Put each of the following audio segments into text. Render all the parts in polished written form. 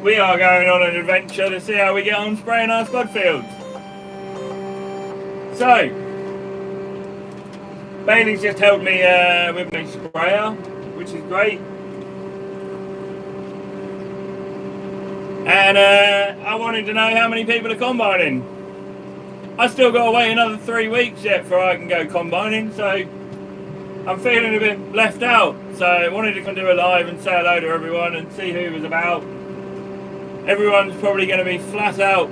we are going on an adventure to see how we get on spraying our spud fields. So, Bailey's just helped me with my sprayer, which is great. And I wanted to know how many people are combining. I still got to wait another 3 weeks yet before I can go combining, so I'm feeling a bit left out. So I wanted to come do a live and say hello to everyone and see who was about. Everyone's probably going to be flat out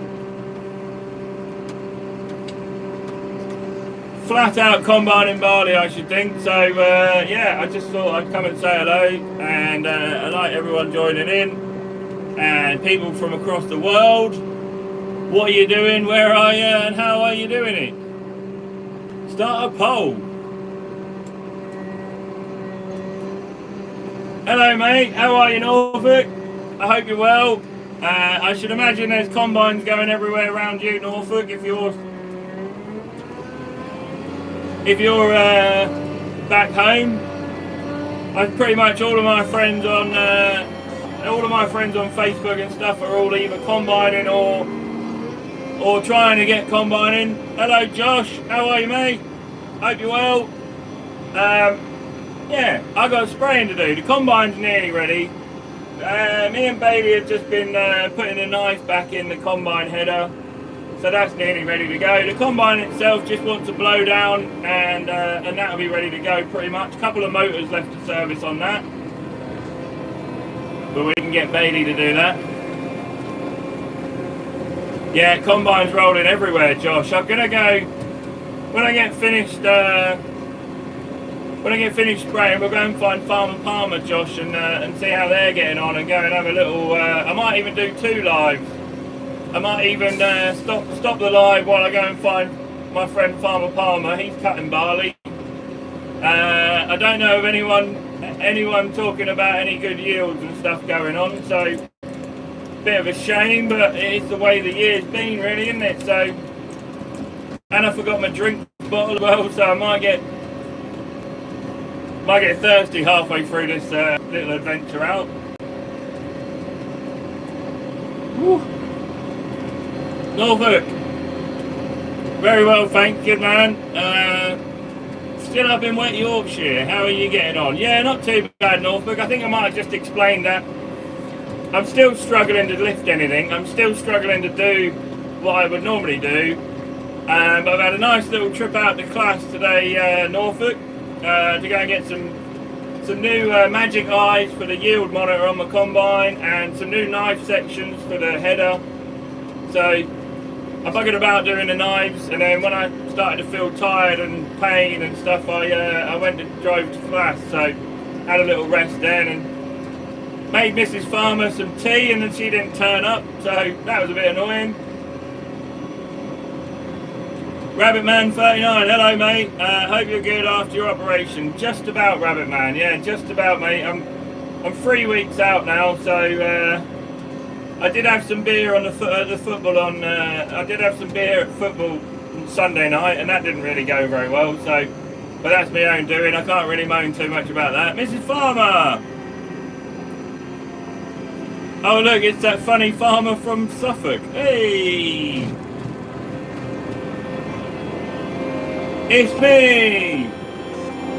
combining barley, I should think. So yeah, I just thought I'd come and say hello, and I like everyone joining in, and people from across the world. What are you doing? Where are you? And how are you doing it? Start a poll. Hello mate, how are you, Norfolk? I hope you're well. I should imagine there's combines going everywhere around you, Norfolk, if you're back home. I've pretty much all of my friends on Facebook and stuff are all either combining or trying to get combining. Hello Josh, how are you mate? Hope you're well. Yeah, I got spraying to do. The combine's nearly ready. Me and Bailey have just been putting a knife back in the combine header, so that's nearly ready to go. The combine itself just wants to blow down, and that'll be ready to go pretty much. A couple of motors left to service on that, but we can get Bailey to do that. Yeah, combine's rolling everywhere, Josh. I'm gonna go when I get finished. When I get finished spraying, we'll go and find Farmer Palmer, Josh, and see how they're getting on, and go and have a little. I might even do 2 lives. I might even stop the live while I go and find my friend Farmer Palmer. He's cutting barley. I don't know of anyone talking about any good yields and stuff going on, so bit of a shame, but it's the way the year's been, really, isn't it? So, and I forgot my drink bottle as well, so I might get thirsty halfway through this little adventure out. Woo. Norfolk, very well, thank you, man. Still up in wet Yorkshire. How are you getting on? Yeah, not too bad, Norfolk. I think I might have just explained that. I'm still struggling to lift anything. I'm still struggling to do what I would normally do. But I've had a nice little trip out to class today, Norfolk. To go and get some new magic eyes for the yield monitor on my combine, and some new knife sections for the header. So I buggered about doing the knives, and then when I started to feel tired and pain and stuff, I went and drove to class. So had a little rest then, and made Mrs. Farmer some tea, and then she didn't turn up, so that was a bit annoying. Rabbit Man 39, hello mate. Hope you're good after your operation. Just about, Rabbit Man. Yeah, just about, mate. I'm 3 weeks out now, so I did have some beer on the football on. I did have some beer at football on Sunday night, and that didn't really go very well. So, but that's my own doing. I can't really moan too much about that. Mrs. Farmer. Oh look, it's that funny farmer from Suffolk. Hey. It's me!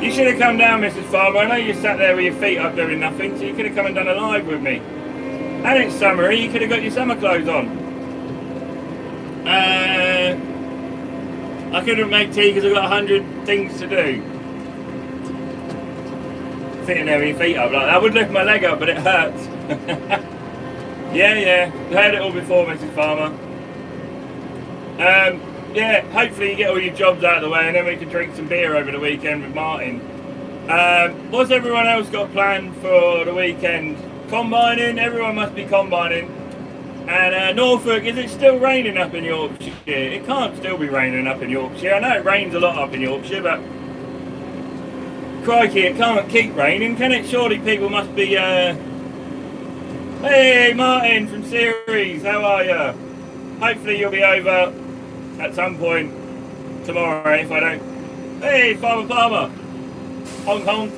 You should have come down, Mrs. Farmer. I know you sat there with your feet up doing nothing, so you could have come and done a live with me. And it's summery, you could have got your summer clothes on. I couldn't make tea because I've got 100 things to do. Sitting there with your feet up like that. I would lift my leg up, but it hurts. Yeah, I've heard it all before, Mrs. Farmer. Yeah, hopefully you get all your jobs out of the way, and then we can drink some beer over the weekend with Martin. What's everyone else got planned for the weekend? Combining? Everyone must be combining. And Norfolk, is it still raining up in Yorkshire? It can't still be raining up in Yorkshire. I know it rains a lot up in Yorkshire, but crikey, it can't keep raining, can it? Surely people must be... Hey Martin from Series, how are you? Hopefully you'll be over at some point tomorrow if I don't. Hey, Farmer Palmer! Hong Kong.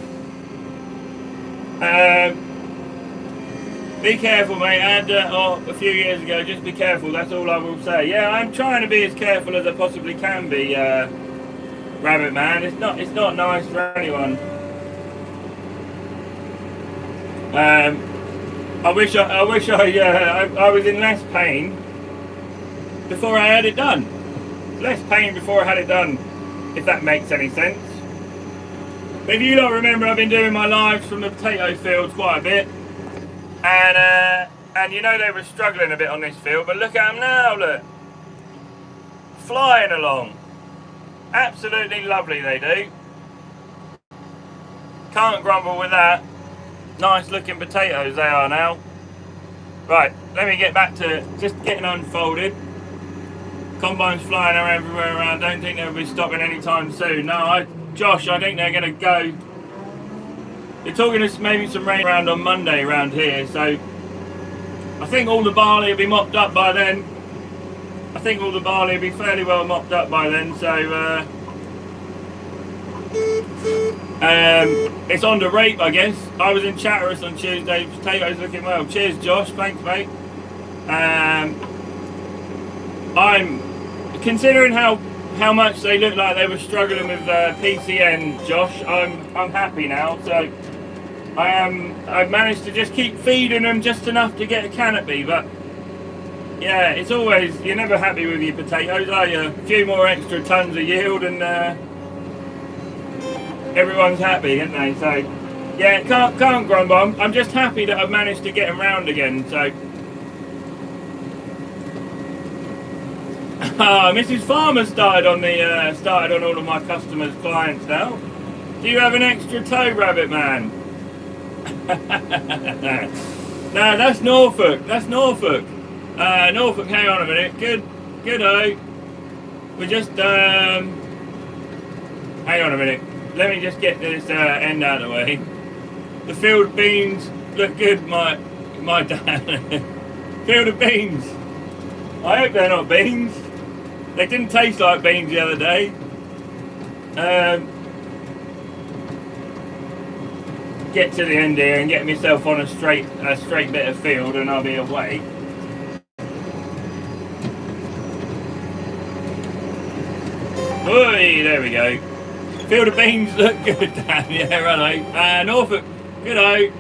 Be careful, mate. I had a few years ago. Just be careful. That's all I will say. Yeah, I'm trying to be as careful as I possibly can be, Rabbit Man. It's not nice for anyone. I wish I was in less pain before I had it done. Less pain before I had it done, if that makes any sense. But if you don't remember, I've been doing my lives from the potato fields quite a bit. And you know they were struggling a bit on this field, but look at them now, look. Flying along. Absolutely lovely they do. Can't grumble with that. Nice looking potatoes they are now. Right, let me get back to just getting unfolded. Combines flying everywhere around. Don't think they'll be stopping anytime soon. No, Josh, I think they're going to go. They're talking us maybe some rain around on Monday around here, so I think all the barley will be mopped up by then. I think all the barley will be fairly well mopped up by then, so it's on the rape, I guess. I was in Chatteris on Tuesday. Potatoes looking well. Cheers, Josh. Thanks, mate. I'm considering how much they looked like they were struggling with PCN, Josh. I'm happy now. So I've managed to just keep feeding them just enough to get a canopy, but yeah, it's always, you're never happy with your potatoes, are you? A few more extra tons of yield and everyone's happy, isn't they? So yeah, can't grumble. I'm just happy that I've managed to get them round again. So Mrs. Farmer started on all of my customers' clients now. Do you have an extra toe, Rabbit Man? No, that's Norfolk. That's Norfolk. Norfolk, hang on a minute. Good-o. We just, hang on a minute. Let me just get this end out of the way. The field beans look good, my dad. Field of beans. I hope they're not beans. They didn't taste like beans the other day. Get to the end here and get myself on a straight bit of field and I'll be away. Oi, there we go. Field of beans look good, Dan. Yeah, righto. Norfolk, good-o.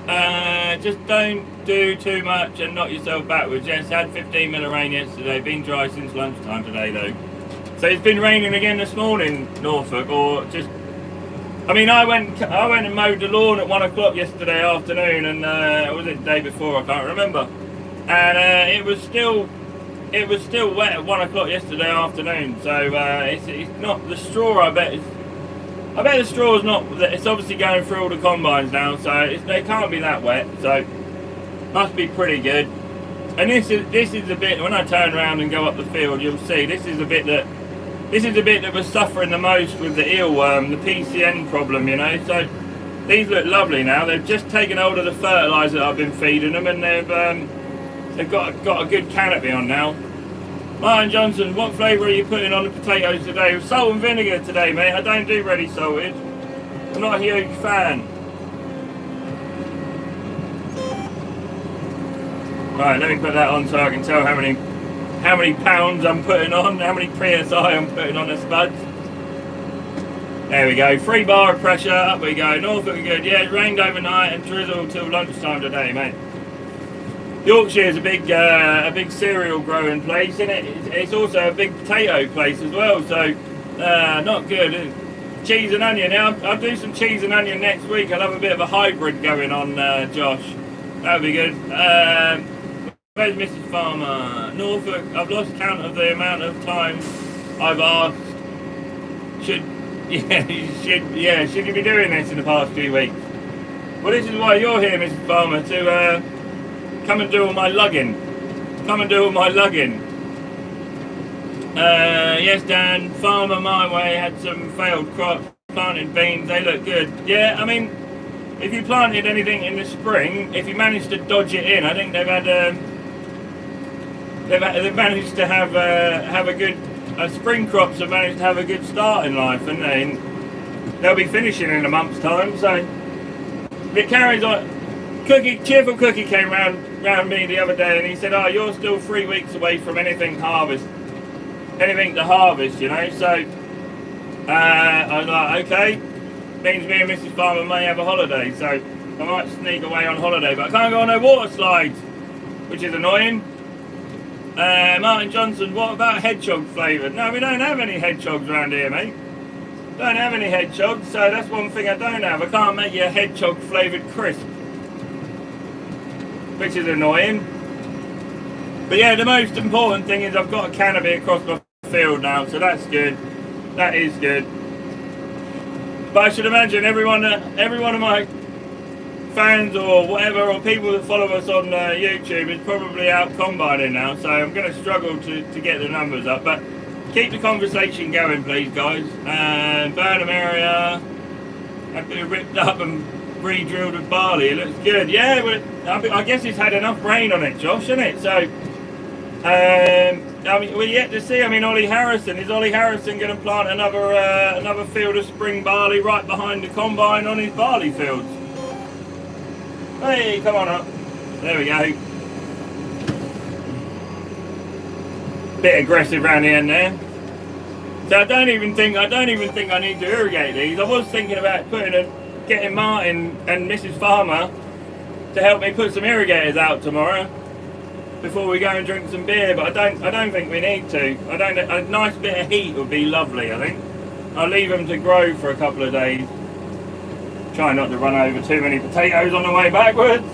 Just don't do too much and knock yourself backwards. Yes, had 15 mil of rain yesterday. Been dry since lunchtime today, though. So it's been raining again this morning, Norfolk, or just... I mean, I went and mowed the lawn at 1 o'clock yesterday afternoon, and was it the day before? I can't remember. And it was still wet at 1 o'clock yesterday afternoon. So it's not the straw. I bet the straw is not. It's obviously going through all the combines now, so they can't be that wet. So must be pretty good. And this is the bit when I turn around and go up the field, you'll see this is the bit that was suffering the most with the eelworm, the PCN problem, you know. So these look lovely now. They've just taken hold of the fertiliser that I've been feeding them, and they've got a good canopy on now. Martin Johnson, what flavour are you putting on the potatoes today? With salt and vinegar today, mate. I don't do ready salted. I'm not a huge fan. Right, let me put that on so I can tell how many pounds I'm putting on, how many PSI I'm putting on the spuds. There we go, 3 bar of pressure, up we go. Norfolk good, yeah, it rained overnight and drizzled till lunchtime today, mate. Yorkshire is a big cereal growing place, isn't it? It's also a big potato place as well, so not good. Cheese and onion, now I'll do some cheese and onion next week. I'll have a bit of a hybrid going on, Josh. That'll be good. Where's Mrs. Farmer? Norfolk, I've lost count of the amount of times I've asked, should you be doing this in the past few weeks? Well, this is why you're here, Mrs. Farmer, to come and do all my lugging. Come and do all my lugging. Yes, Dan, Farmer my way had some failed crops, planted beans, they look good. Yeah, I mean, if you planted anything in the spring, if you managed to dodge it in, I think they've managed to have a good spring crops have managed to have a good start in life, and they'll be finishing in a month's time. So if it carries on, Cheerful Cookie came round round me the other day and he said, oh, you're still 3 weeks away from anything to harvest, you know. So I was like, okay, means me and Mrs. Farmer may have a holiday, so I might sneak away on holiday, but I can't go on no water slides, which is annoying. Martin Johnson, what about hedgehog flavoured? No, we don't have any hedgehogs around here, mate. Don't have any hedgehogs, so that's one thing I don't have. I can't make you a hedgehog flavoured crisp, which is annoying. But yeah, the most important thing is I've got a canopy across my field now, so that's good. That is good. But I should imagine every one of my fans or whatever, or people that follow us on YouTube is probably out combining now, so I'm going to struggle to get the numbers up. But keep the conversation going, please, guys. Burnham area, I've been ripped up and re-drilled with barley. It looks good. Yeah, well, I guess it's had enough rain on it, Josh, hasn't it? So, I mean, we're yet to see. I mean, Ollie Harrison, is Ollie Harrison going to plant another field of spring barley right behind the combine on his barley fields? Hey, come on up. There we go. Bit aggressive around the end there. So I don't even think I need to irrigate these. I was thinking about getting Martin and Mrs. Farmer to help me put some irrigators out tomorrow before we go and drink some beer, but I don't think we need to. A nice bit of heat would be lovely, I think. I'll leave them to grow for a couple of days. Try not to run over too many potatoes on the way backwards,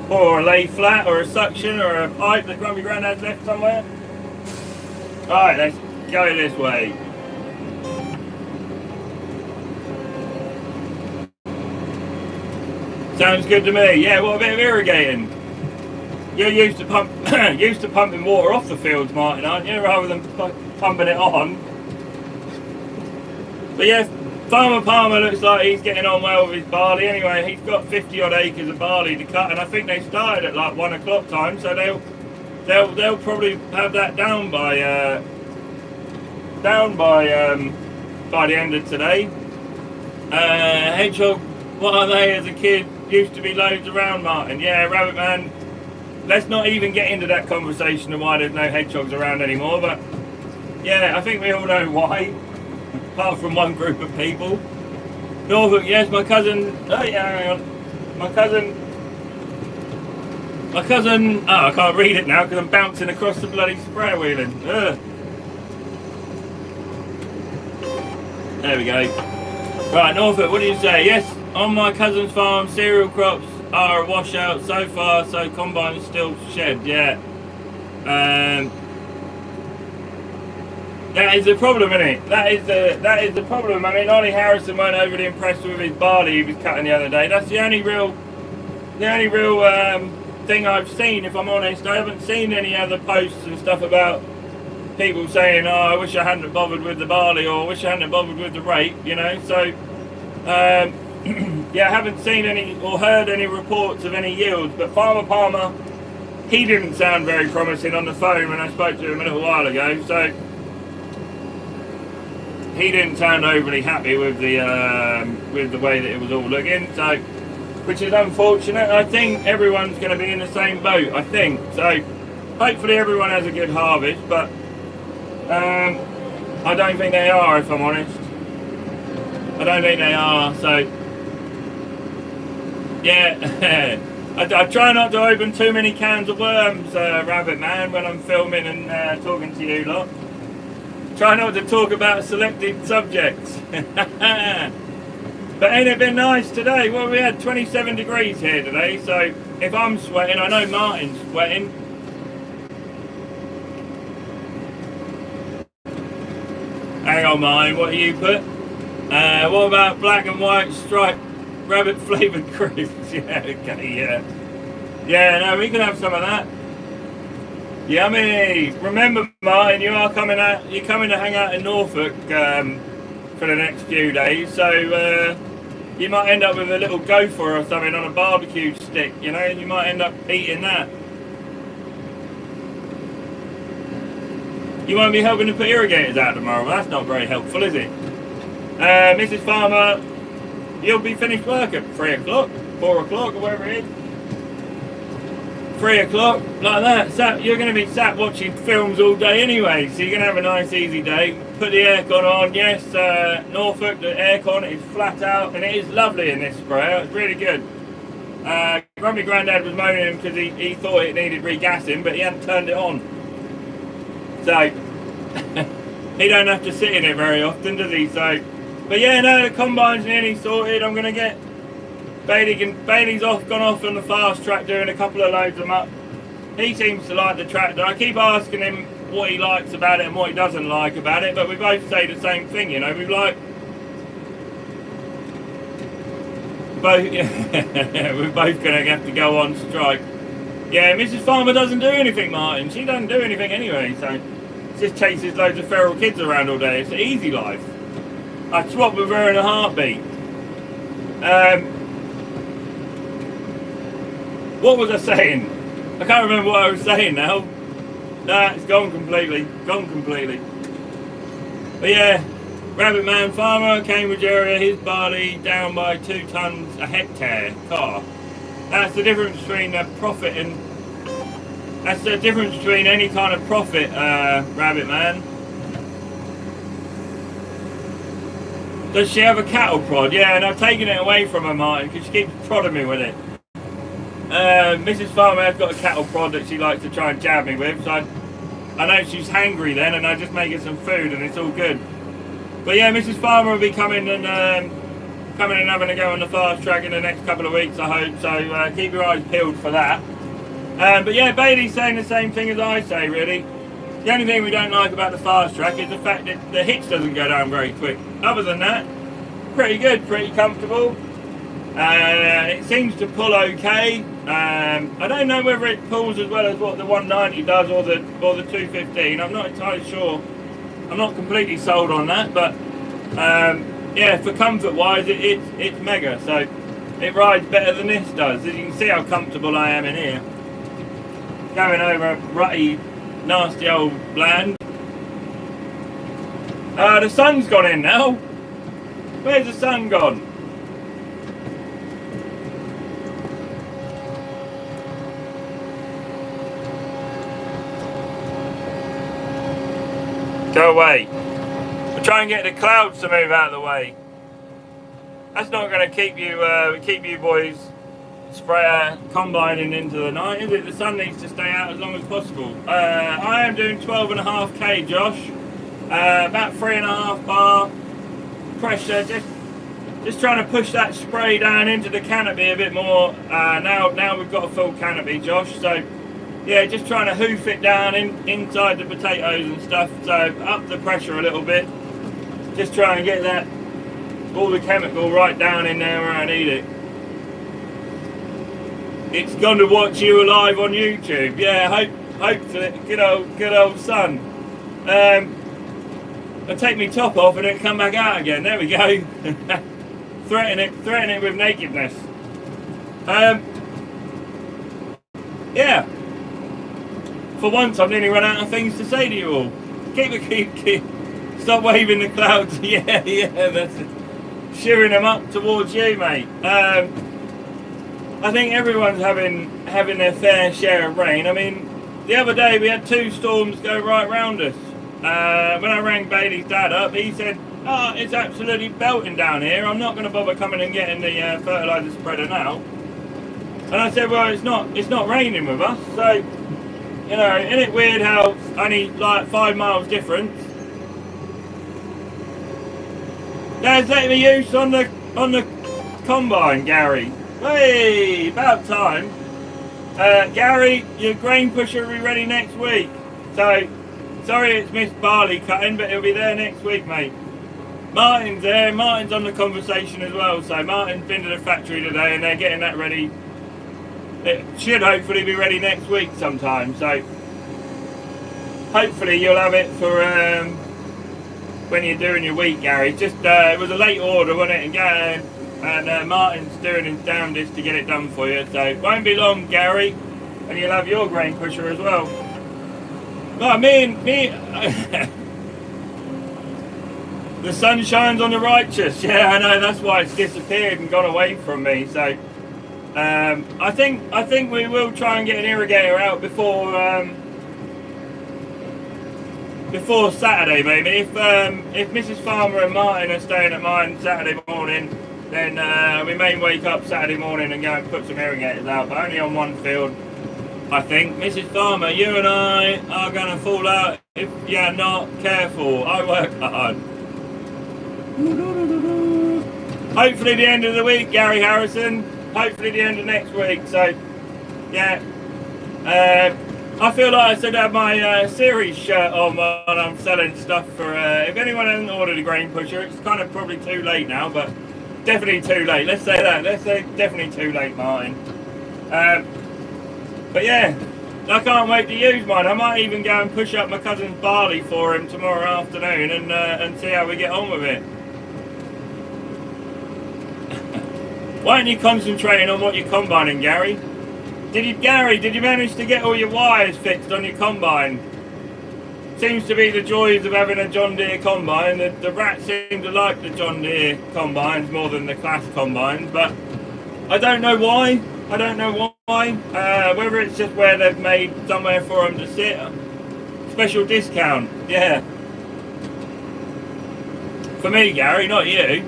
or a lay flat, or a suction, or a pipe that Grumpy Grandad's left somewhere. Right, let's go this way. Sounds good to me. Yeah, what a bit of irrigating. You're used to pumping water off the fields, Martin, aren't you, rather than pumping it on? But yeah, Farmer Palmer looks like he's getting on well with his barley. Anyway, he's got 50 odd acres of barley to cut, and I think they started at like 1 o'clock time, so they'll probably have that down by the end of today. Hedgehog, what are they as a kid? Used to be loads around, Martin. Yeah, Rabbit Man. Let's not even get into that conversation of why there's no hedgehogs around anymore, but yeah, I think we all know why, apart from one group of people. Norfolk, yes, my cousin, oh yeah, hang on, my cousin, oh, I can't read it now because I'm bouncing across the bloody sprayer wheeling. Ugh. There we go. Right, Norfolk, what do you say? Yes, on my cousin's farm, cereal crops are a washout so far, so combine is still shed. Yeah, that is the problem, isn't it? That is the problem. I mean, Ollie Harrison weren't overly impressed with his barley he was cutting the other day. That's the only real thing I've seen, if I'm honest. I haven't seen any other posts and stuff about people saying, oh, I wish I hadn't bothered with the barley, or I wish I hadn't bothered with the rape, you know. So yeah, I haven't seen any or heard any reports of any yields, but Farmer Palmer, he didn't sound very promising on the phone when I spoke to him a little while ago, so he didn't sound overly happy with the way that it was all looking, so, which is unfortunate. I think everyone's going to be in the same boat, I think, so hopefully everyone has a good harvest, but I don't think they are, if I'm honest. I don't think they are, so yeah. I try not to open too many cans of worms, Rabbit Man, when I'm filming and talking to you lot. Try not to talk about selected subjects. But ain't it been nice today? Well, we had 27 degrees here today, so if I'm sweating, I know Martin's sweating. Hang on, Martin, what do you put? What about black and white striped rabbit flavoured crisps? Yeah, okay, yeah. Yeah, no, we can have some of that. Yummy! Remember, Martin, you're coming to hang out in Norfolk for the next few days, so you might end up with a little gopher or something on a barbecue stick, you know, and you might end up eating that. You won't be helping to put irrigators out tomorrow. Well, that's not very helpful, is it? Mrs. Farmer, you'll be finished work at 3 o'clock, 4 o'clock, or whatever it is. 3 o'clock, like that. You're going to be sat watching films all day anyway, so you're going to have a nice easy day. Put the aircon on. Yes, Norfolk, the aircon is flat out, and it is lovely in this sprayer. It's really good. Grumpy Grandad was moaning because he thought it needed regassing, but he hadn't turned it on. So, he don't have to sit in it very often, does he? So, but yeah, no, the combine's nearly sorted. I'm going to get Bailey's gone off on the fast track doing a couple of loads of them up. He seems to like the tractor. I keep asking him what he likes about it and what he doesn't like about it, but we both say the same thing, you know. We're both going to have to go on strike. Yeah, Mrs. Farmer doesn't do anything, Martin. She doesn't do anything anyway, so just chases loads of feral kids around all day. It's an easy life. I'd swap with her in a heartbeat. What was I saying? I can't remember what I was saying now. Nah, it's gone completely. But yeah, Rabbit Man farmer, Cambridge area, his barley down by 2 tons a hectare car. That's the difference between a profit and... That's the difference between any kind of profit, Rabbit Man. Does she have a cattle prod? Yeah, and I've taken it away from her, Martin, because she keeps prodding me with it. Mrs. Farmer has got a cattle prod that she likes to try and jab me with, so I know she's hangry then, and I just make her some food and it's all good. But yeah, Mrs. Farmer will be coming and having a go on the fast track in the next couple of weeks, I hope, so keep your eyes peeled for that. But yeah, Bailey's saying the same thing as I say, really. The only thing we don't like about the fast track is the fact that the hitch doesn't go down very quick. Other than that, pretty good, pretty comfortable. It seems to pull okay. I don't know whether it pulls as well as what the 190 does or the 215. I'm not entirely sure. I'm not completely sold on that, but yeah, for comfort wise, it's mega. So it rides better than this does. As you can see how comfortable I am in here. Going over a rutty, nasty old land. The sun's gone in now. Where's the sun gone? Go away. We'll try and get the clouds to move out of the way. That's not going to keep you boys combining into the night, is it? The sun needs to stay out as long as possible. I am doing 12.5k, Josh. About 3.5 bar pressure. Just trying to push that spray down into the canopy a bit more. Now we've got a full canopy, Josh. So yeah, just trying to hoof it down inside the potatoes and stuff, so up the pressure a little bit. Just trying to get all the chemical right down in there where I need it. It's gone to watch you live on YouTube. Yeah, hopefully, good old son. I'll take my top off and it'll come back out again. There we go. threaten it with nakedness. Yeah. For once, I've nearly run out of things to say to you all. Keep. Stop waving the clouds. Yeah, that's it. Shearing them up towards you, mate. I think everyone's having their fair share of rain. I mean, the other day we had 2 storms go right round us. When I rang Bailey's dad up, he said, "Oh, it's absolutely belting down here. I'm not going to bother coming and getting the fertiliser spreader now." And I said, "Well, it's not raining with us, so." You know, isn't it weird how only like 5 miles difference? Dad's letting me use on the combine, Gary. Hey, about time. Gary, your grain pusher will be ready next week. So, sorry it's missed barley cutting, but it'll be there next week, mate. Martin's there. Martin's on the conversation as well. So Martin's been to the factory today and they're getting that ready. It should hopefully be ready next week sometime, so hopefully you'll have it for when you're doing your week, Gary. Just it was a late order, wasn't it? And Martin's doing his damnedest to get it done for you, so it won't be long, Gary, and you'll have your grain pusher as well. No, me the sun shines on the righteous. Yeah, I know, that's why it's disappeared and gone away from me, so I think we will try and get an irrigator out before Saturday, maybe. If Mrs. Farmer and Martin are staying at mine Saturday morning, then we may wake up Saturday morning and go and put some irrigators out, but only on one field, I think. Mrs. Farmer, you and I are going to fall out if you're not careful. I work hard. Hopefully the end of the week, Gary Harrison. Hopefully the end of next week. So, yeah. I feel like I should have my series shirt on when I'm selling stuff for... if anyone hasn't ordered a grain pusher, it's kind of probably too late now, but definitely too late. Let's say that. Let's say definitely too late, Martin. But yeah, I can't wait to use mine. I might even go and push up my cousin's barley for him tomorrow afternoon and see how we get on with it. Why aren't you concentrating on what you're combining, Gary? Gary, did you manage to get all your wires fixed on your combine? Seems to be the joys of having a John Deere combine. The rats seem to like the John Deere combines more than the Class combines, but I don't know why. I don't know why. Whether it's just where they've made somewhere for them to sit. Special discount, yeah. For me, Gary, not you.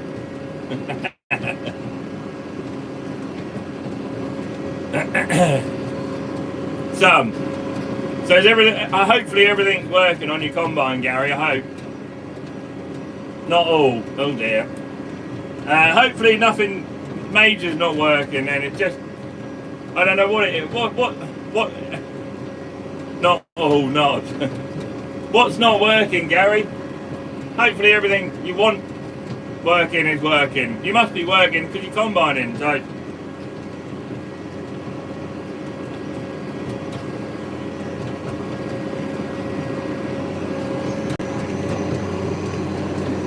So is everything? Hopefully everything's working on your combine, Gary. I hope. Not all. Oh dear. Hopefully nothing major's not working, and it's just I don't know what it is. What? Not all. Not. What's not working, Gary? Hopefully everything you want working is working. You must be working because you're combining. So.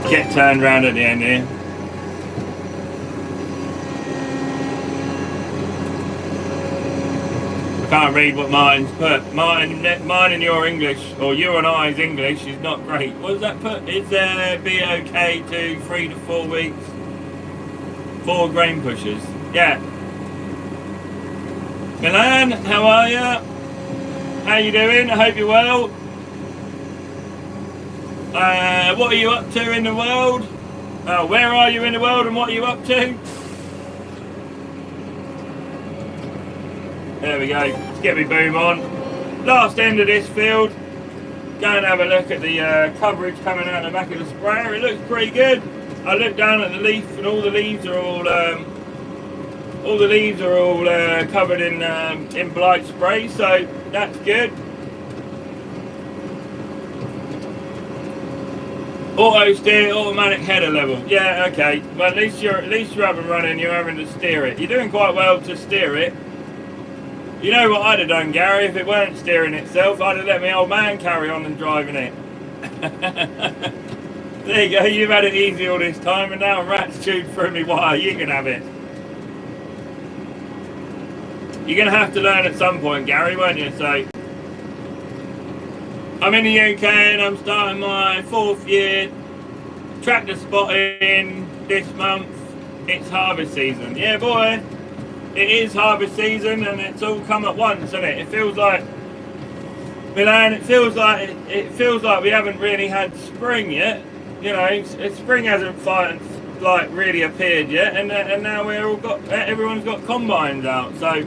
Get turned round at the end here. I can't read what Martin's put. Mine and your English, or you and I's English, is not great. What does that put? Is there be okay to 3 to 4 weeks? 4 grain pushers. Yeah. Milan, how are you? How you doing? I hope you're well. What are you up to in the world? Where are you in the world and what are you up to? There we go. Let's get my boom on. Last end of this field. Go and have a look at the coverage coming out the back of the sprayer. It looks pretty good. I looked down at the leaf and all the leaves are all covered in blight spray, so that's good. Auto steer, automatic header level. Yeah, okay. Well, at least you're up and running. You're having to steer it. You're doing quite well to steer it. You know what I'd have done, Gary, if it weren't steering itself? I'd have let my old man carry on and driving it. There you go. You've had it easy all this time, and now a rat's chewed through me wire. You can have it. You're going to have to learn at some point, Gary, won't you? So. I'm in the UK and I'm starting my 4th year tractor spotting this month. It's harvest season. Yeah, boy, it is harvest season and it's all come at once, isn't it? It feels like, Milan, it feels like we haven't really had spring yet. You know, spring hasn't really appeared yet, and now everyone's got combines out. So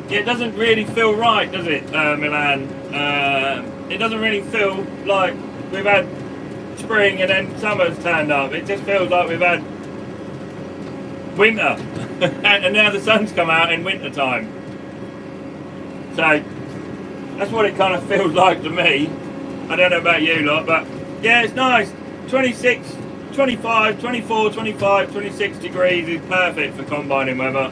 it doesn't really feel right, does it, Milan? It doesn't really feel like we've had spring and then summer's turned up. It just feels like we've had winter and now the sun's come out in winter time. So that's what it kind of feels like to me. I don't know about you lot, but yeah, it's nice. 26, 25, 24, 25, 26 degrees is perfect for combining weather.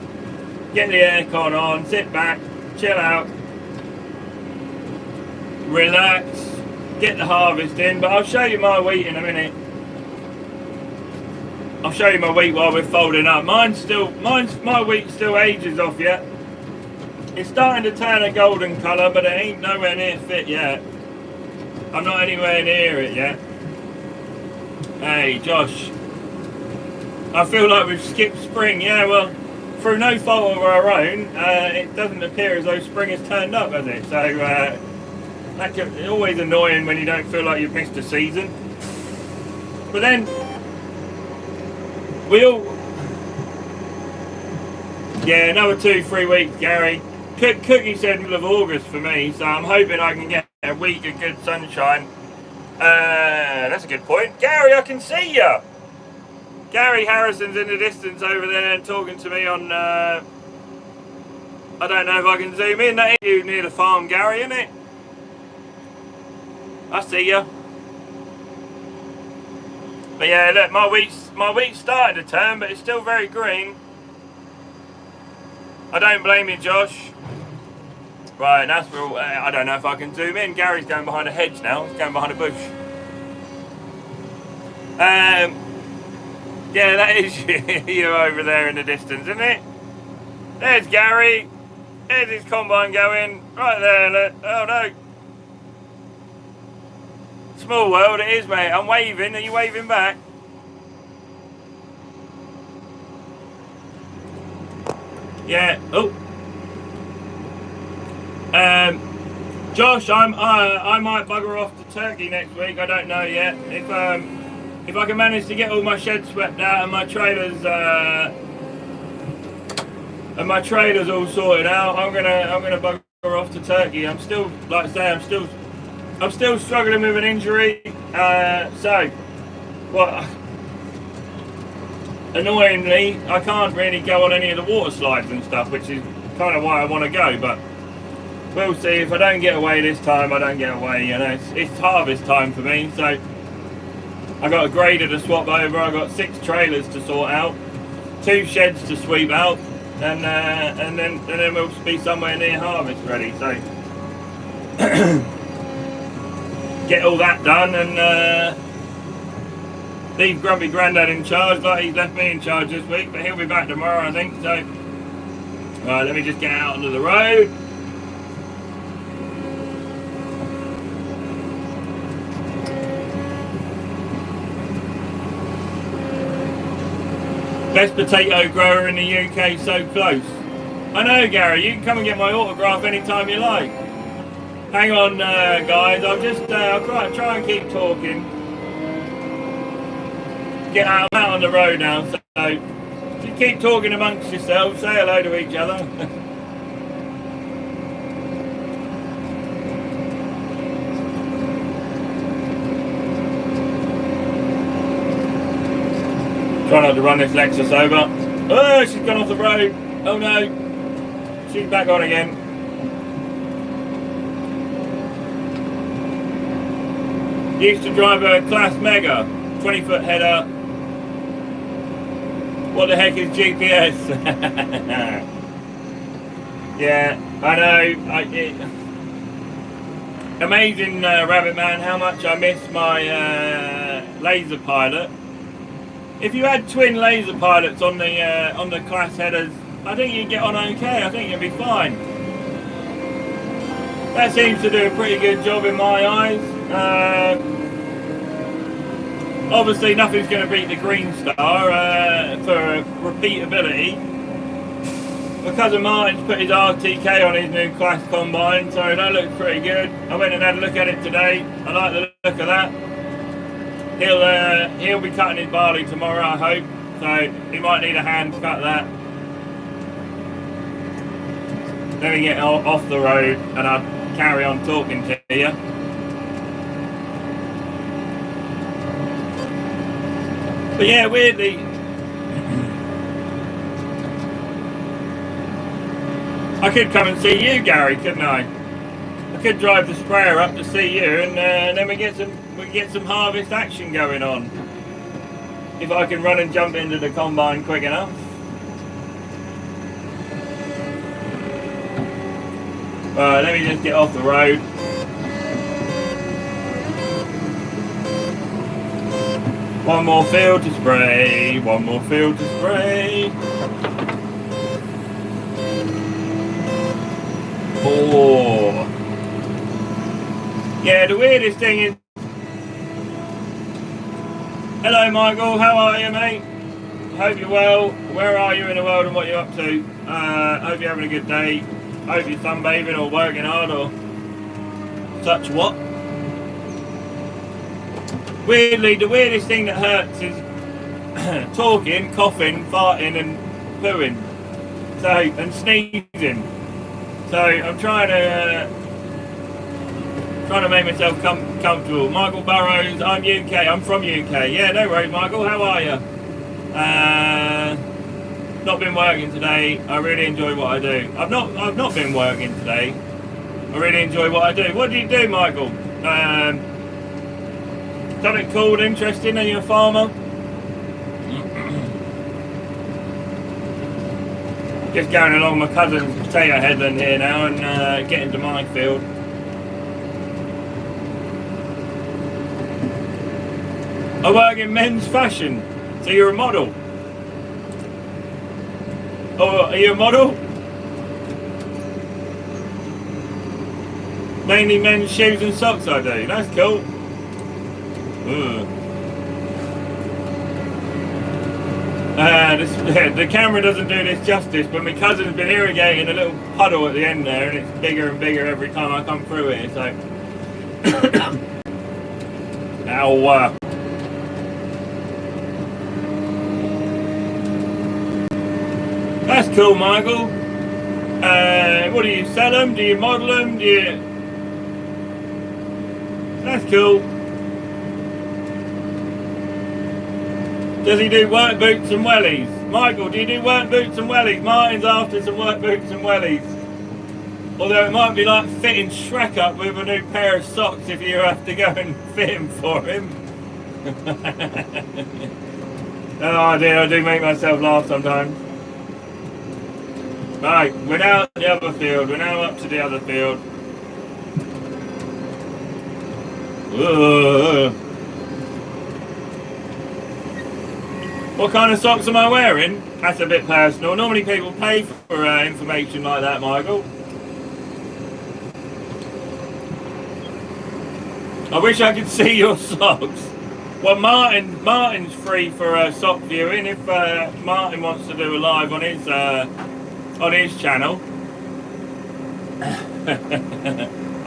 Get the aircon on, sit back, chill out, relax, get the harvest in. But I'll show you my wheat in a minute. I'll show you my wheat while we're folding up. My wheat still ages off yet. It's starting to turn a golden colour, but it ain't nowhere near fit yet. I'm not anywhere near it yet. Hey Josh, I feel like we've skipped spring. Yeah, well, through no fault of our own, it doesn't appear as though spring has turned up, has it? So it's always annoying when you don't feel like you've missed a season. But then another 2-3 weeks, Gary. Cookie said middle of August for me, so I'm hoping I can get a week of good sunshine. That's a good point. Gary, I can see you. Gary Harrison's in the distance over there talking to me on, I don't know if I can zoom in. That is you near the farm, Gary, isn't it? I see you. But yeah, look, my wheat's starting to turn, but it's still very green. I don't blame you, Josh. Right, and that's where I don't know if I can zoom in. Gary's going behind a hedge now. He's going behind a bush. Yeah, that is you over there in the distance, isn't it? There's Gary. There's his combine going. Right there, look. Oh no. Small world it is, mate. I'm waving. Are you waving back? Yeah. Oh. Josh, I might bugger off to Turkey next week. I don't know yet. If I can manage to get all my sheds swept out and my trailers all sorted out, I'm gonna bugger off to Turkey. I'm still, like I say, I'm still struggling with an injury. So, well, annoyingly, I can't really go on any of the water slides and stuff, which is kind of why I want to go. But we'll see. If I don't get away this time, I don't get away. You know, it's harvest time for me. So I got a grader to swap over. I got 6 trailers to sort out, 2 sheds to sweep out, and then we'll be somewhere near harvest ready. So get all that done and leave Grumpy Grandad in charge, like he's left me in charge this week. But he'll be back tomorrow, I think. So right, let me just get out onto the road. Best potato grower in the UK, so close. I know, Gary, you can come and get my autograph anytime you like. Hang on, guys, I'll try and keep talking. Get out on the road now, so just keep talking amongst yourselves, say hello to each other. Try not to run this Lexus over. Oh, she's gone off the road. Oh no. She's back on again. Used to drive a Class Mega, 20-foot header. What the heck is GPS? Yeah, I know. Amazing, Rabbit Man, how much I miss my laser pilot. If you had twin laser pilots on the class headers, I think you'd get on okay. I think you'd be fine. That seems to do a pretty good job in my eyes. Obviously, nothing's going to beat the Green Star for repeatability. My cousin Martin's put his RTK on his new class combine, so that looks pretty good. I went and had a look at it today. I like the look of that. He'll be cutting his barley tomorrow, I hope. So he might need a hand to cut that. Let me get off the road and I'll carry on talking to you. But yeah, weirdly, I could come and see you, Gary, couldn't I? I could drive the sprayer up to see you, and then we get some harvest action going on. If I can run and jump into the combine quick enough. Right, let me just get off the road. One more field to spray. One more field to spray. Oh. Yeah, the weirdest thing is... Hello, Michael. How are you, mate? Hope you're well. Where are you in the world and what you're up to? Hope you're having a good day. Hope you're sunbathing or working hard or such what. Weirdly, the weirdest thing that hurts is talking, coughing, farting and pooing. So, and sneezing. So I'm trying to make myself comfortable. Michael Burrows, I'm UK. I'm from UK. Yeah, no worries, Michael. How are you? Not been working today. I really enjoy what I do. I've not been working today. I really enjoy what I do. What do you do, Michael? Something cool and interesting. Are you a farmer? Just going along my cousin's potato headland here now and getting to my field. I work in men's fashion. So you're a model? Oh, are you a model? Mainly men's shoes and socks I do. That's cool. The camera doesn't do this justice, but my cousin's been irrigating a little puddle at the end there, and it's bigger and bigger every time I come through here. So, ow! That's cool, Michael. What do you sell them? Do you model them? That's cool. Does he do work boots and wellies? Michael, do you do work boots and wellies? Martin's after some work boots and wellies. Although it might be like fitting Shrek up with a new pair of socks if you have to go and fit him for him. Oh, I do make myself laugh sometimes. Right, we're now at the other field. We're now up to the other field. What kind of socks am I wearing? That's a bit personal. Normally people pay for information like that, Michael. I wish I could see your socks. Well, Martin's free for sock viewing if Martin wants to do a live on his channel.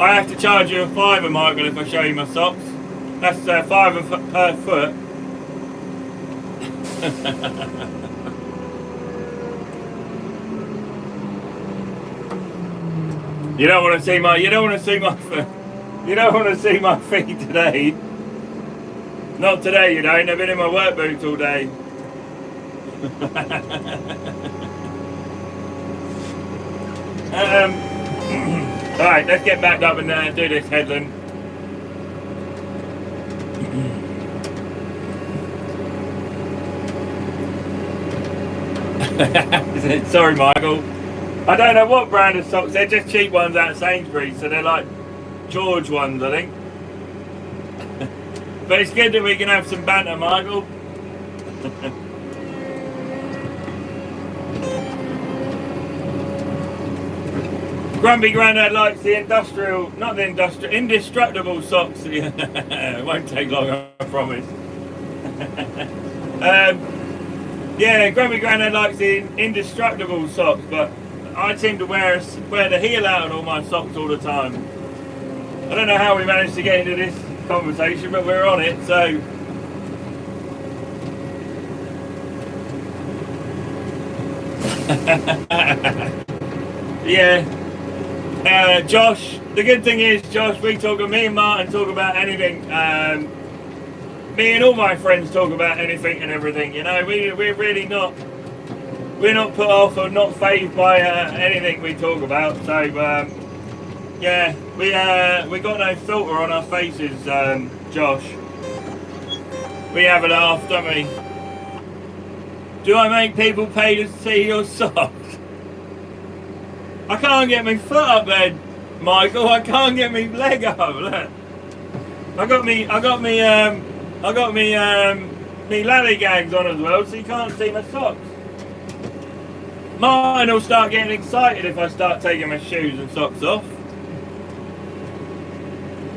I have to charge you a £5, Michael, if I show you my socks. That's £5 per foot. You don't want to see my feet today. Not today, you don't. I've been in my work boots all day. Alright, let's get back up and do this headland. Sorry, Michael. I don't know what brand of socks. They're just cheap ones out of Sainsbury's, so they're like George ones, I think. But it's good that we can have some banter, Michael. Grumpy Grandad likes the indestructible socks. It won't take long, I promise. Yeah, Grumpy Grandad likes the indestructible socks, but I seem to wear the heel out on all my socks all the time. I don't know how we managed to get into this conversation, but we're on it, so. Yeah. Josh, the good thing is, Josh, me and Martin talk about anything. Me and all my friends talk about anything and everything, you know. We're really not put off or not fazed by anything we talk about. So yeah, we got no filter on our faces, Josh. We have a laugh, don't we? Do I make people pay to see your socks? I can't get my foot up there, Michael. I can't get my leg up. Look, I got me lallygags on as well, so you can't see my socks. Martin will start getting excited if I start taking my shoes and socks off.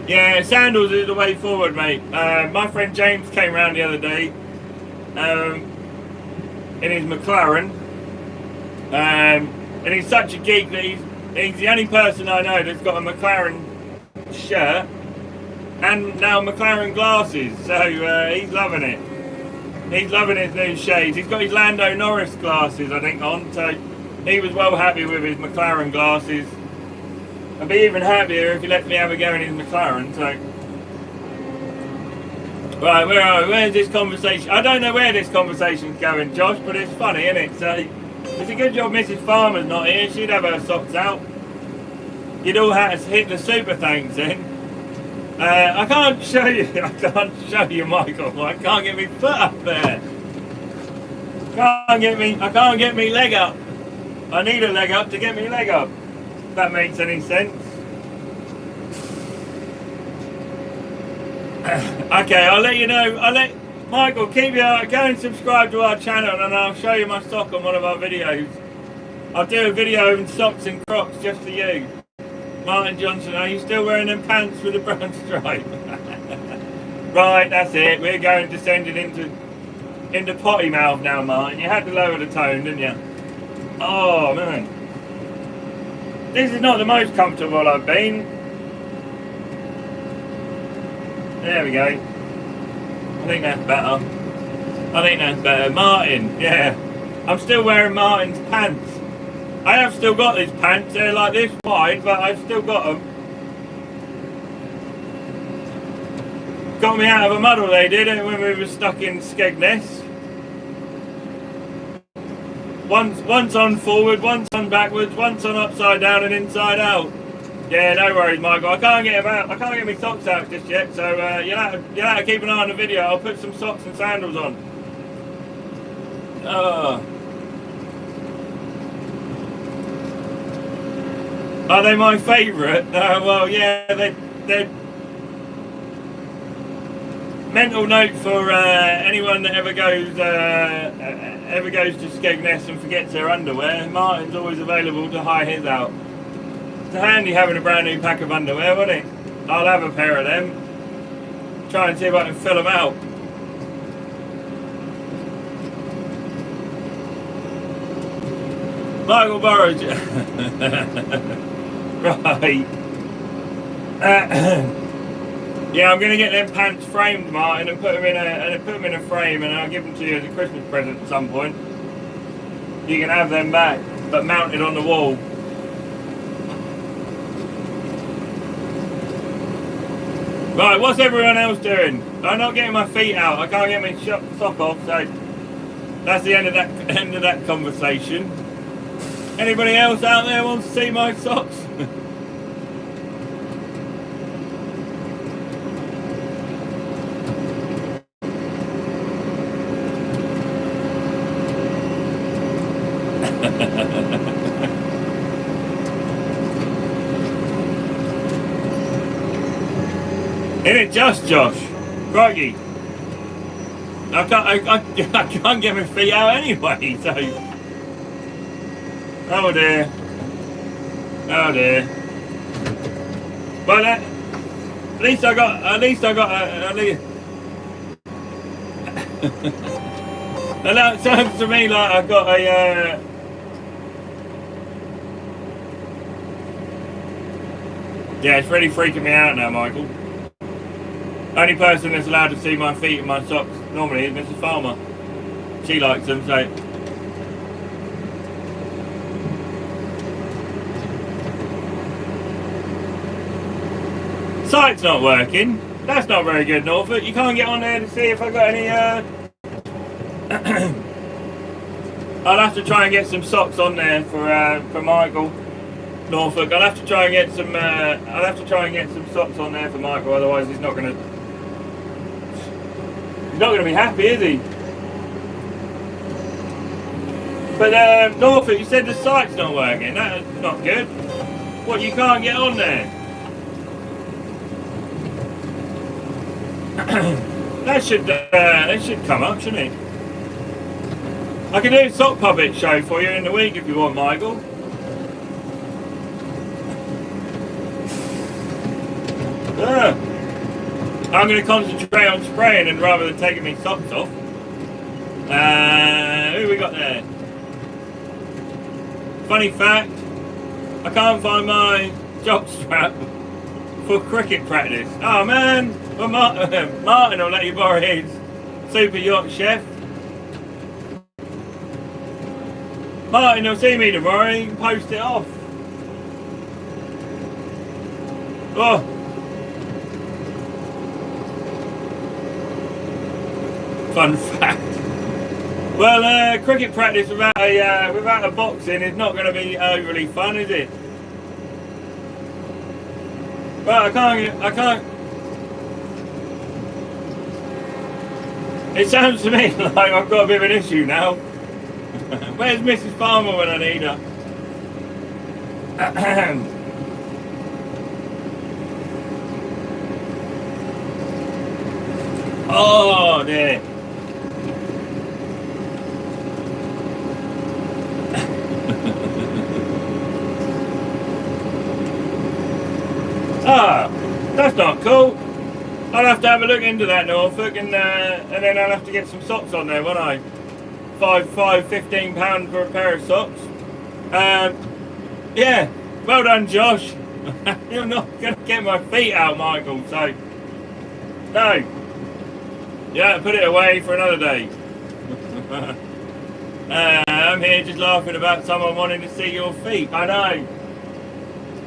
Yeah, sandals is the way forward, mate. My friend James came round the other day. in his McLaren. And he's such a geek that he's the only person I know that's got a McLaren shirt and now McLaren glasses. So he's loving it. He's loving his new shades. He's got his Lando Norris glasses, I think, on. So he was well happy with his McLaren glasses. I'd be even happier if he lets me have a go in his McLaren. So, right, where are we? Where's this conversation? I don't know where this conversation's going, Josh, but it's funny, isn't it? So it's a good job Mrs. Farmer's not here. She'd have her socks out. You'd all have to hit the super thanks in. I can't show you. I can't show you, Michael. I can't get my foot up there. I can't get me leg up. I need a leg up to get me leg up. If that makes any sense. Okay, I'll let you know. Michael, go and subscribe to our channel, and I'll show you my sock on one of our videos. I'll do a video in socks and Crocs just for you. Martin Johnson, are you still wearing them pants with a brown stripe? Right, that's it. We're going descending into potty mouth now, Martin. You had to lower the tone, didn't you? Oh, man. This is not the most comfortable I've been. There we go. I think that's better. Martin, yeah. I'm still wearing Martin's pants. I have still got these pants. They're like this wide, but I've still got them. Got me out of a muddle, they did, when we were stuck in Skegness. Once on forward, once on backwards, once on upside down and inside out. Yeah, no worries, Michael. I can't get my socks out just yet, so you'll have to keep an eye on the video. I'll put some socks and sandals on. Are they my favourite? Well, yeah, they're mental note for anyone that ever goes to Skegness and forgets their underwear. Martin's always available to hire his out. It's handy having a brand new pack of underwear, wouldn't it? I'll have a pair of them. Try and see if I can fill them out. Michael Burrows. Right. Yeah, I'm going to get them pants framed, Martin, and put them in a frame, and I'll give them to you as a Christmas present at some point. You can have them back, but mounted on the wall. Right, what's everyone else doing? I'm not getting my feet out. I can't get my sock off, so that's the end of that conversation. Anybody else out there wants to see my socks? Isn't it just, Josh? Crikey. I can't get my feet out anyway, so... Oh dear. Oh dear. Well, at least I got and that sounds to me like I've got a yeah, it's really freaking me out now, Michael. Only person that's allowed to see my feet and my socks normally is Mrs. Farmer. She likes them, so... Site's not working. That's not very good, Norfolk. You can't get on there to see if I've got any... I'll have to try and get some socks on there for Michael. Norfolk. I'll have to try and get some socks on there for Michael, otherwise he's not gonna be happy, is he? But Norfolk, you said the site's not working. That's not good. What, you can't get on there? That should come up, shouldn't it? I can do a sock puppet show for you in the week if you want, Michael. I'm going to concentrate on spraying and rather than taking my socks off. Who we got there? Funny fact, I can't find my jock strap for cricket practice. Oh man, well, Martin will let you borrow his super yacht chef. Martin will see me tomorrow, he can post it off. Oh. Fun fact. Well, cricket practice without a boxing is not going to be overly fun, is it? Well, I can't. It sounds to me like I've got a bit of an issue now. Where's Mrs. Farmer when I need her? Oh dear. Ah, that's not cool. I'll have to have a look into that, Norfolk, and then I'll have to get some socks on there, won't I? £15 for a pair of socks. Yeah, well done, Josh. You're not going to get my feet out, Michael, so no. Yeah, put it away for another day. I'm here just laughing about someone wanting to see your feet. I know.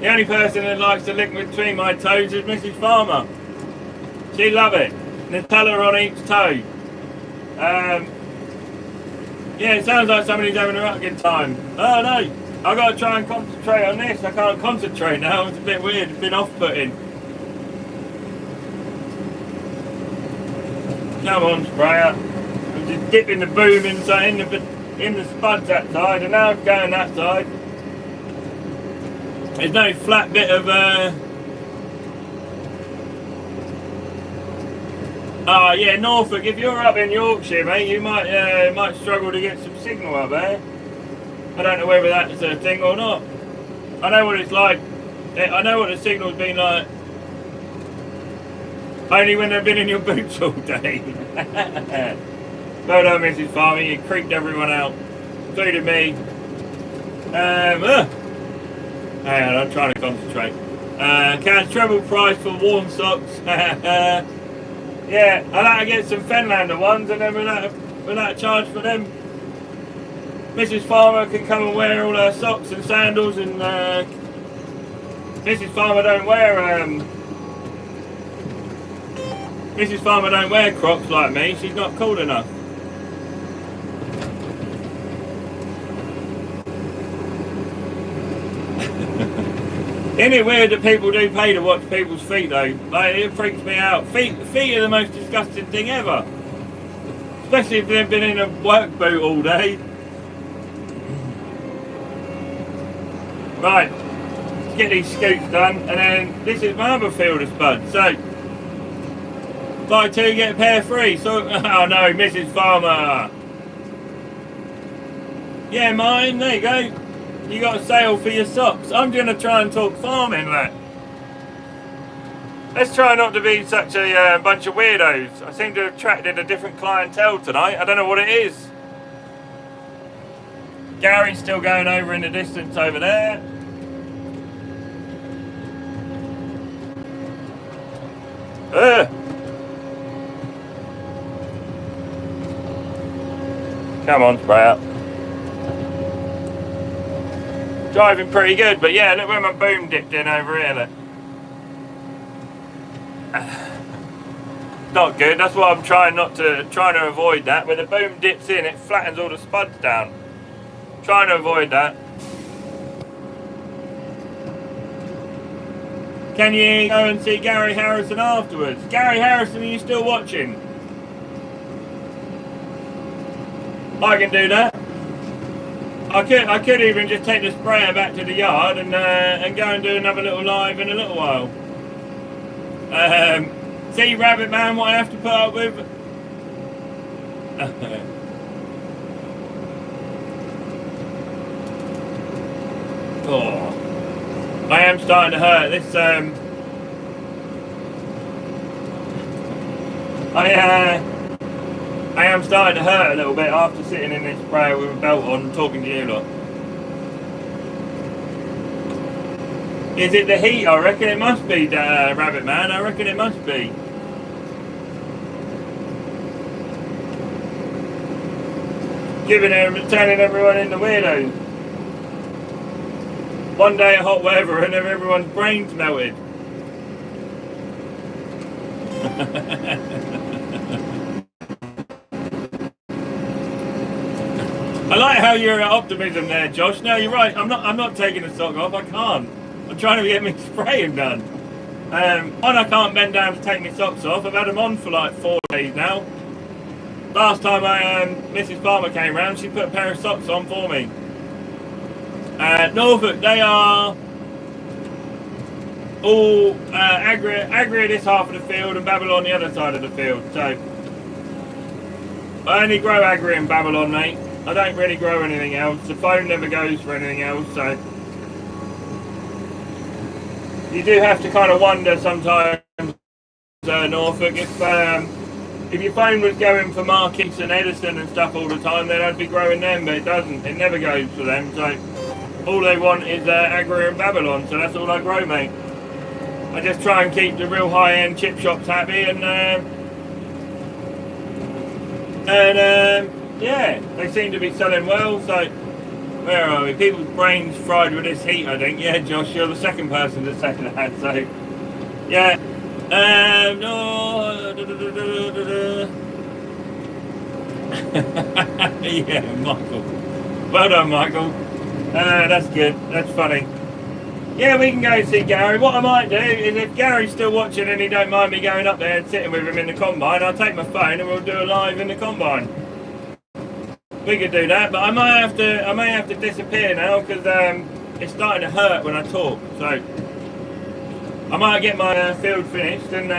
The only person that likes to lick between my toes is Mrs. Farmer. She'd love it. Nutella on each toe. Yeah, it sounds like somebody's having a right good time. Oh no, I've got to try and concentrate on this. I can't concentrate now. It's a bit weird. It's been off-putting. Come on, sprayer. I'm just dipping the boom inside in the spuds that side, and now it's going that side. There's no flat bit of oh yeah, Norfolk. If you're up in Yorkshire, mate, you might struggle to get some signal up there. I don't know whether that's a thing or not. I know what it's like. I know what the signal's been like. Only when they've been in your boots all day. Well done, Mrs. Farmer. You creeped everyone out, including me. Hang on, I'm trying to concentrate. Cash treble price for warm socks. Yeah, I'll have to get some Fenlander ones, and then we'll have to charge for them. Mrs. Farmer can come and wear all her socks and sandals, and Mrs. Farmer don't wear Mrs. Farmer don't wear Crocs like me. She's not cool enough. Isn't it weird that people do pay to watch people's feet though? Like, it freaks me out. Feet are the most disgusting thing ever. Especially if they've been in a work boot all day. Right, let's get these scoots done, and then this is my other field of spuds. So, buy two, get a pair free. So, oh no, Mrs. Farmer. Yeah, mine, there you go. You got a sale for your socks. I'm going to try and talk farming, lad. Let's try not to be such a bunch of weirdos. I seem to have attracted a different clientele tonight. I don't know what it is. Gary's still going over in the distance over there. Come on, spray up. Driving pretty good, but yeah, look where my boom dipped in over here, look. Not good, that's what I'm trying to avoid that. When the boom dips in, it flattens all the spuds down. Trying to avoid that. Can you go and see Gary Harrison afterwards? Gary Harrison, are you still watching? I can do that. I could even just take the sprayer back to the yard and go and do another little live in a little while. See, Rabbit Man, what I have to put up with? Oh, I am starting to hurt. This I am starting to hurt a little bit after sitting in this sprayer with a belt on talking to you lot. Is it the heat? I reckon it must be, Rabbit Man. I reckon it must be. Turning everyone into weirdos. One day of hot weather and then everyone's brains melted. I like how you're optimism there, Josh. No, you're right. I'm not taking the sock off. I can't. I'm trying to get my spraying done. I can't bend down to take my socks off. I've had them on for like 4 days now. Last time Mrs. Farmer came round, she put a pair of socks on for me. Norfolk, they are all Agria this half of the field and Babylon the other side of the field. So I only grow Agria in Babylon, mate. I don't really grow anything else. The phone never goes for anything else, so you do have to kind of wonder sometimes, Norfolk, if your phone was going for Marquis and Edison and stuff all the time, then I'd be growing them, but it doesn't. It never goes for them, so all they want is Agria and Babylon, so that's all I grow, mate. I just try and keep the real high-end chip shops happy, and yeah, they seem to be selling well, so where are we? People's brains fried with this heat, I think. Yeah, Josh, you're the second person to say that, so yeah. No. Yeah, Michael. Well done, Michael. That's good. That's funny. Yeah, we can go and see Gary. What I might do is if Gary's still watching and he don't mind me going up there and sitting with him in the combine, I'll take my phone and we'll do a live in the combine. We could do that, but I may have to disappear now because it's starting to hurt when I talk. So I might get my field finished, and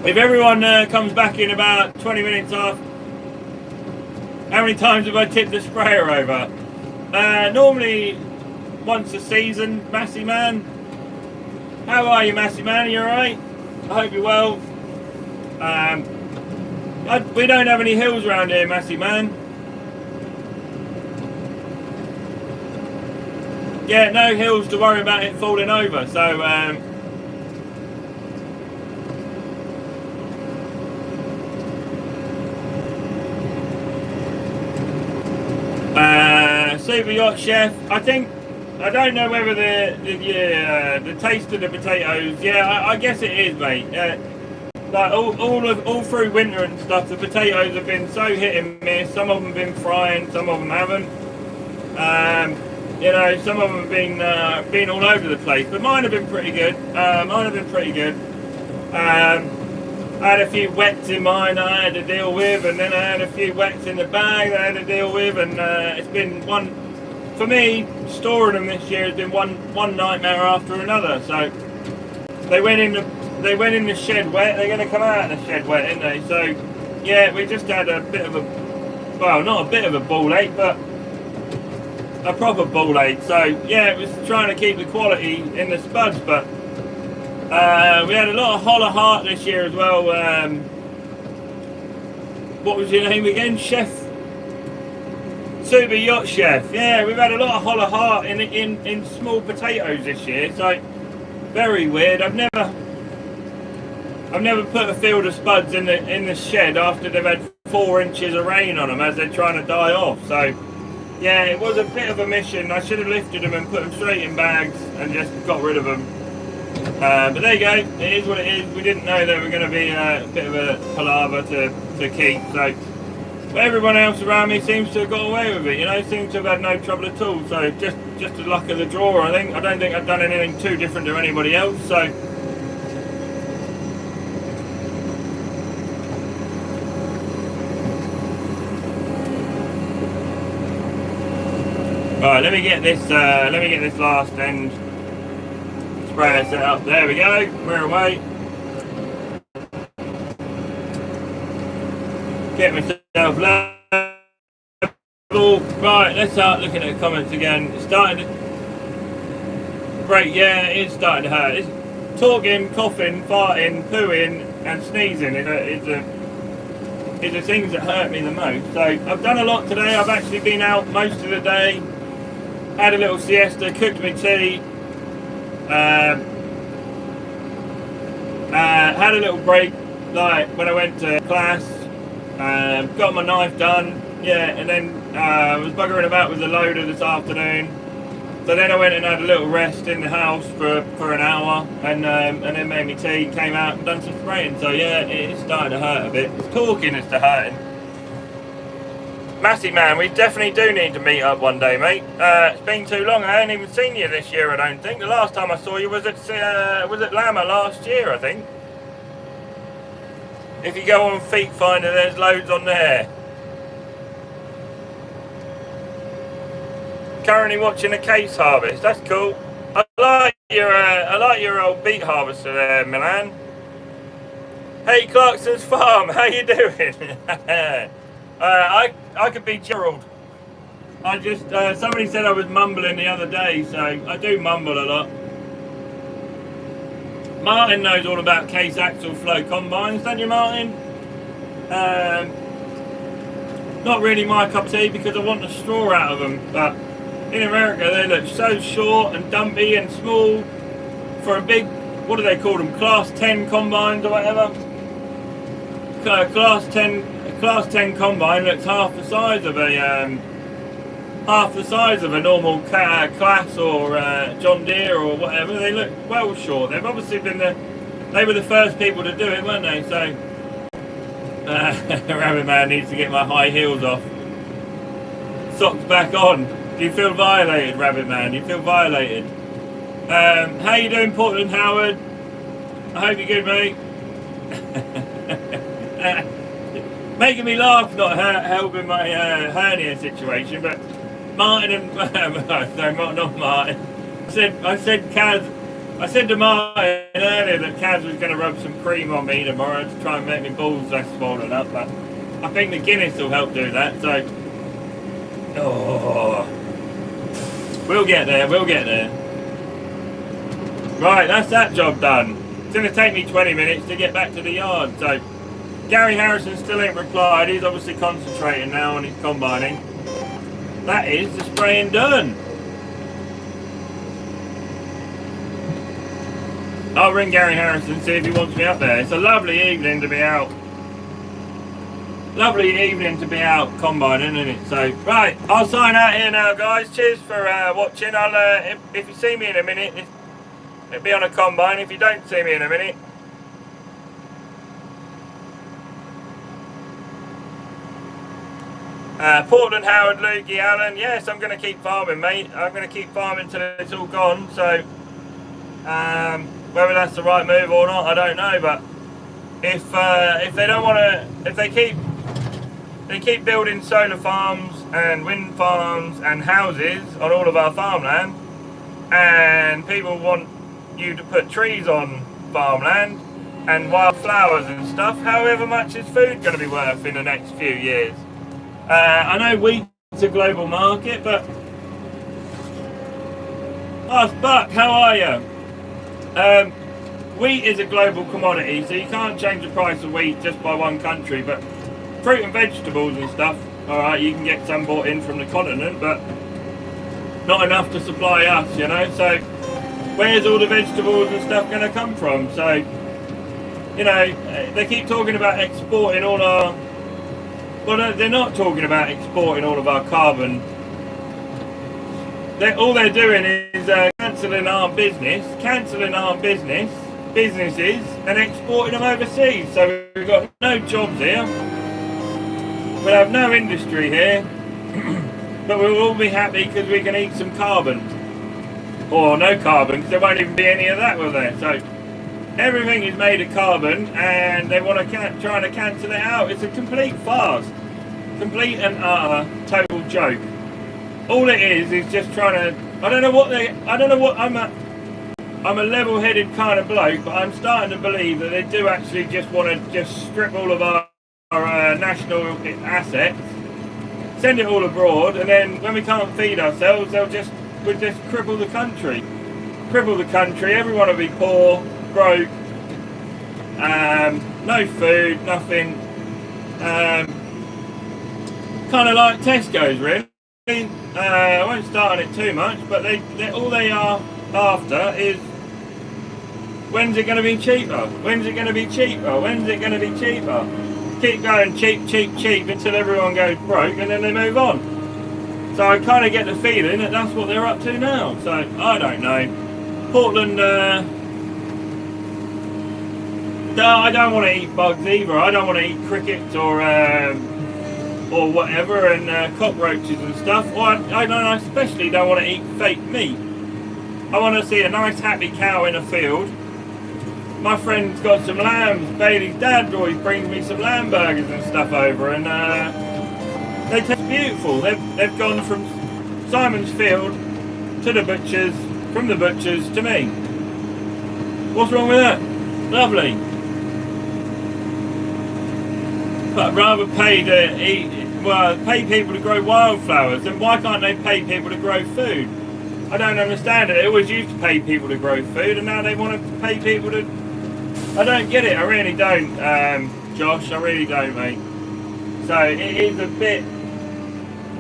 if everyone comes back in about 20 minutes off, how many times have I tipped the sprayer over? Normally once a season, Massey Man. How are you, Massey Man? Are you alright? I hope you're well. We don't have any hills around here, Massey Man. Yeah, no hills to worry about it falling over, so Super Yacht Chef, I don't know whether the taste of the potatoes, yeah, I guess it is, mate. Like all through winter and stuff, the potatoes have been so hit and miss. Some of them have been frying, some of them haven't. You know, some of them have been all over the place, but mine have been pretty good. I had a few wets in mine I had to deal with, and then I had a few wets in the bag that I had to deal with, and it's been one, for me, storing them this year has been one nightmare after another. So they went in the shed wet, they're going to come out of the shed wet, aren't they? So yeah, we just had a bit of a, well, not a bit of a ball ache, but a proper ball ache. So yeah, it was trying to keep the quality in the spuds, but we had a lot of holler heart this year as well. What was your name again? Chef? Super Yacht Chef. Yeah, we've had a lot of holler heart in small potatoes this year, so very weird. I've never put a field of spuds in the shed after they've had 4 inches of rain on them as they're trying to die off. So yeah, it was a bit of a mission. I should have lifted them and put them straight in bags and just got rid of them. But there you go, it is what it is. We didn't know they were going to be a bit of a palaver to keep. So but everyone else around me seems to have got away with it, you know, seems to have had no trouble at all. So just the luck of the draw, I think. I don't think I've done anything too different to anybody else. So right, let me get this last end sprayer set up. There we go. We're away. Get myself level. Right, let's start looking at the comments again. It's starting to break. Yeah, it's starting to hurt. talking, coughing, farting, pooing and sneezing is the things that hurt me the most. So I've done a lot today. I've actually been out most of the day, had a little siesta, cooked my tea, had a little break like when I went to class, got my knife done, yeah, and then was buggering about with the loader this afternoon. So then I went and had a little rest in the house for an hour, and then made me tea, came out and done some spraying. So yeah, it's starting to hurt a bit. It's talking as to hurting. Massey man, we definitely do need to meet up one day, mate. It's been too long. I ain't even seen you this year, I don't think. The last time I saw you was at Lama last year, I think. If you go on Feet Finder, there's loads on there. Currently watching a case harvest. That's cool. I like your old beet harvester there, Milan. Hey, Clarkson's Farm, how you doing? I could be Gerald. I just somebody said I was mumbling the other day, so I do mumble a lot. Martin knows all about case axle flow combines, don't you, Martin? Not really my cup of tea because I want the straw out of them, but in America they look so short and dumpy and small for a big, what do they call them, class 10 combines or whatever. Class 10 combine looks half the size of a normal class or John Deere or whatever. They look well short. They've obviously they were the first people to do it, weren't they? So Rabbit Man needs to get my high heels off. Socks back on. Do you feel violated, Rabbit Man? Do you feel violated? How you doing, Portland Howard? I hope you're good, mate. Making me laugh, not helping my hernia situation, but Martin and no, not Martin. I said to Martin earlier that Kaz was going to rub some cream on me tomorrow to try and make my balls less swollen up, but I think the Guinness will help do that. So, we'll get there. Right, that's that job done. It's going to take me 20 minutes to get back to the yard. So, Gary Harrison still ain't replied. He's obviously concentrating now on his combining. That is the spraying done. I'll ring Gary Harrison, see if he wants me up there. It's a lovely evening to be out. Lovely evening to be out combining, isn't it? So, right, I'll sign out here now, guys. Cheers for watching. I'll if you see me in a minute, it'll be on a combine. If you don't see me in a minute, Portland, Howard, Lukey, Alan. Yes, I'm going to keep farming, mate. I'm going to keep farming till it's all gone. So, whether that's the right move or not, I don't know. But if they don't want to, if they keep building solar farms and wind farms and houses on all of our farmland, and people want you to put trees on farmland and wildflowers and stuff, however much is food going to be worth in the next few years? I know wheat's a global market, but ask Buck, how are you? Wheat is a global commodity, so you can't change the price of wheat just by one country, but fruit and vegetables and stuff, alright, you can get some bought in from the continent, but not enough to supply us, you know. So where's all the vegetables and stuff going to come from? So, you know, they keep talking about exporting all our, well, they're not talking about exporting all of our carbon. All they're doing is cancelling our businesses and exporting them overseas. So we've got no jobs here. We'll have no industry here, but we'll all be happy because we can eat some carbon. Or no carbon, because there won't even be any of that, will there? So everything is made of carbon, and they want to try to cancel it out. It's a complete farce. Complete and utter total joke. All it is just trying to, I'm a level-headed kind of bloke, but I'm starting to believe that they do actually just want to just strip all of our national assets, send it all abroad, and then when we can't feed ourselves, we'll just cripple the country. Everyone will be poor. broke. No food, nothing. Kind of like Tesco's, really. I won't start on it too much, but all they are after is, when's it going to be cheaper? When's it going to be cheaper? When's it going to be cheaper? Keep going cheap, cheap, cheap until everyone goes broke, and then they move on. So I kind of get the feeling that that's what they're up to now. So I don't know. Portland. I don't want to eat bugs either. I don't want to eat crickets or whatever, and cockroaches and stuff. Or I especially don't want to eat fake meat. I want to see a nice happy cow in a field. My friend's got some lambs. Bailey's dad always brings me some lamb burgers and stuff over, and they taste beautiful. They've gone from Simon's Field to the butchers, from the butchers to me. What's wrong with that? Lovely. But I'd rather pay people to grow wildflowers, then why can't they pay people to grow food? I don't understand it. They always used to pay people to grow food, and now they want to pay people to... I don't get it. I really don't, Josh. I really don't, mate. So it is a bit...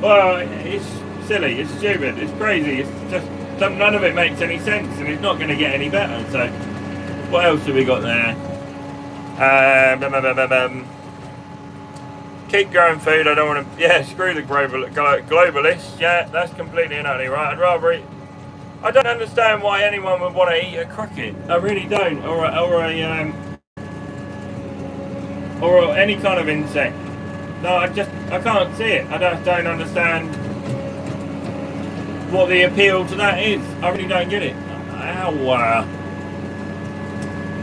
Well, it's silly. It's stupid. It's crazy. It's just... None of it makes any sense, and it's not going to get any better. So what else have we got there? Keep growing food. I don't want to... Yeah, screw the globalists. Yeah, that's completely and utterly right. I'd rather eat... I don't understand why anyone would want to eat a cricket. I really don't. Or any kind of insect. No, I can't see it. I don't understand what the appeal to that is. I really don't get it. Ow.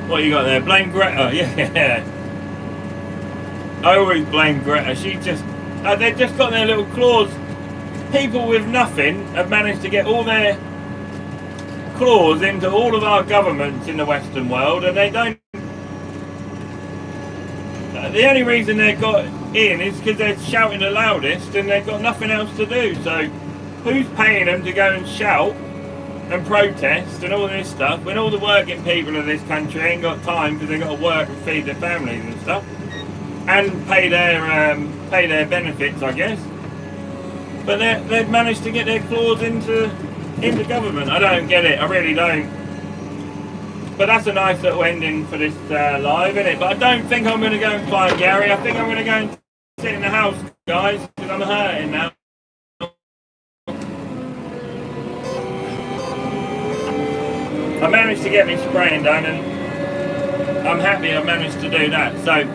What you got there? Blame Greta. Yeah. I always blame Greta. She just... they've just got their little claws. People with nothing have managed to get all their claws into all of our governments in the Western world, and they don't... the only reason they've got in is because they're shouting the loudest, and they've got nothing else to do. So who's paying them to go and shout and protest and all this stuff when all the working people of this country ain't got time because they've got to work and feed their families and stuff, and pay their benefits, I guess. But they've managed to get their claws into government. I don't get it. I really don't. But that's a nice little ending for this live, isn't it? But I don't think I'm going to go and find Gary. I think I'm going to go and sit in the house, guys, because I'm hurting now. I managed to get me spraying done, and I'm happy I managed to do that. So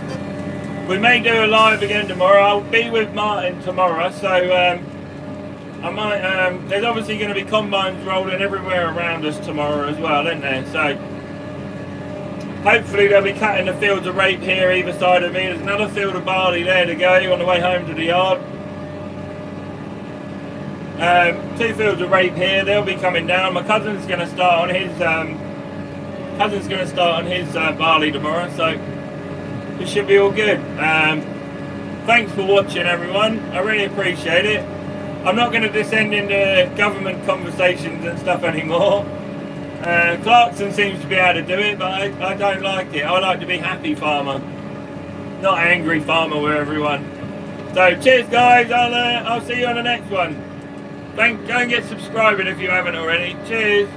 we may do a live again tomorrow. I'll be with Martin tomorrow, so I might. There's obviously going to be combines rolling everywhere around us tomorrow as well, isn't there? So hopefully they'll be cutting the fields of rape here either side of me. There's another field of barley there to go on the way home to the yard. 2 fields of rape here. They'll be coming down. My cousin's going to start on his barley tomorrow, so it should be all good. Thanks for watching, everyone. I really appreciate it. I'm not going to descend into government conversations and stuff anymore. Clarkson seems to be able to do it, but I don't like it. I like to be happy farmer, not angry farmer with everyone. So cheers, guys. I'll see you on the next one. Go and get subscribing if you haven't already. Cheers.